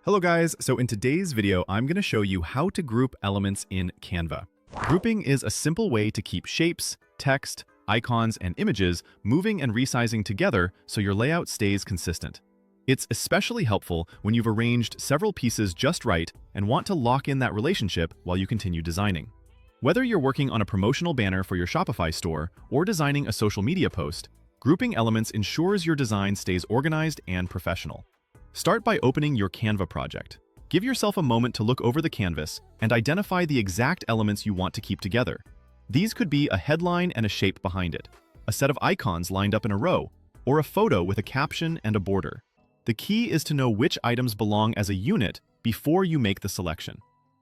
Hello guys, so in today's video, I'm going to show you how to group elements in Canva. Grouping is a simple way to keep shapes, text, icons, and images moving and resizing together so your layout stays consistent. It's especially helpful when you've arranged several pieces just right and want to lock in that relationship while you continue designing. Whether you're working on a promotional banner for your Shopify store or designing a social media post, grouping elements ensures your design stays organized and professional. Start by opening your Canva project. Give yourself a moment to look over the canvas and identify the exact elements you want to keep together. These could be a headline and a shape behind it, a set of icons lined up in a row, or a photo with a caption and a border. The key is to know which items belong as a unit before you make the selection.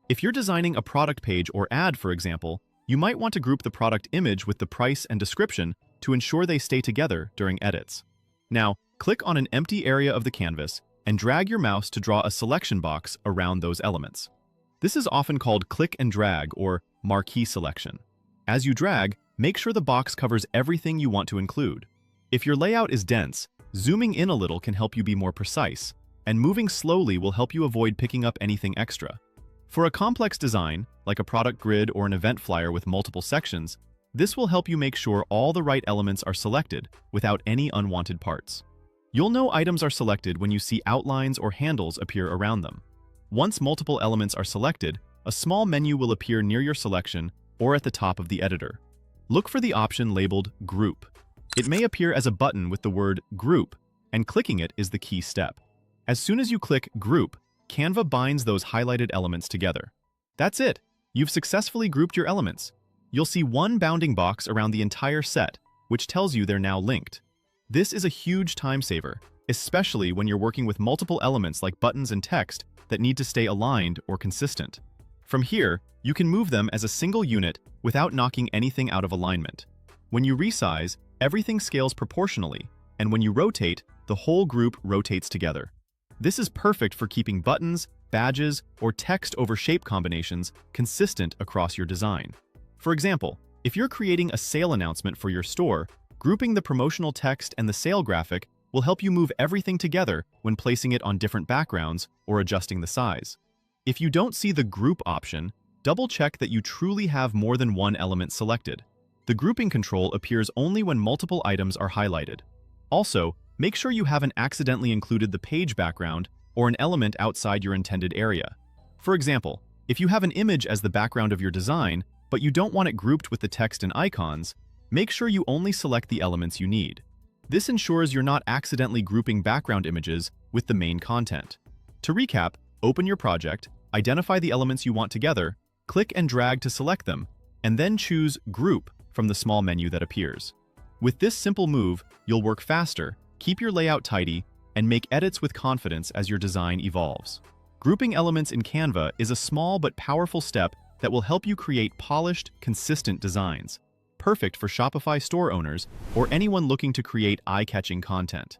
If you're designing a product page or ad, for example, you might want to group the product image with the price and description to ensure they stay together during edits. Now, click on an empty area of the canvas and drag your mouse to draw a selection box around those elements. This is often called click and drag or marquee selection. As you drag, make sure the box covers everything you want to include. If your layout is dense, zooming in a little can help you be more precise, and moving slowly will help you avoid picking up anything extra. For a complex design, like a product grid or an event flyer with multiple sections, this will help you make sure all the right elements are selected without any unwanted parts. You'll know items are selected when you see outlines or handles appear around them. Once multiple elements are selected, a small menu will appear near your selection or at the top of the editor. Look for the option labeled Group. It may appear as a button with the word Group, and clicking it is the key step. As soon as you click Group, Canva binds those highlighted elements together. That's it! You've successfully grouped your elements. You'll see one bounding box around the entire set, which tells you they're now linked. This is a huge time saver, especially when you're working with multiple elements like buttons and text that need to stay aligned or consistent. From here, you can move them as a single unit without knocking anything out of alignment. When you resize, everything scales proportionally, and when you rotate, the whole group rotates together. This is perfect for keeping buttons, badges, or text over shape combinations consistent across your design. For example, if you're creating a sale announcement for your store, grouping the promotional text and the sale graphic will help you move everything together when placing it on different backgrounds or adjusting the size. If you don't see the group option, double-check that you truly have more than one element selected. The grouping control appears only when multiple items are highlighted. Also, make sure you haven't accidentally included the page background or an element outside your intended area. For example, if you have an image as the background of your design, but you don't want it grouped with the text and icons, make sure you only select the elements you need. This ensures you're not accidentally grouping background images with the main content. To recap, open your project, identify the elements you want together, click and drag to select them, and then choose Group from the small menu that appears. With this simple move, you'll work faster, keep your layout tidy, and make edits with confidence as your design evolves. Grouping elements in Canva is a small but powerful step that will help you create polished, consistent designs. Perfect for Shopify store owners or anyone looking to create eye-catching content.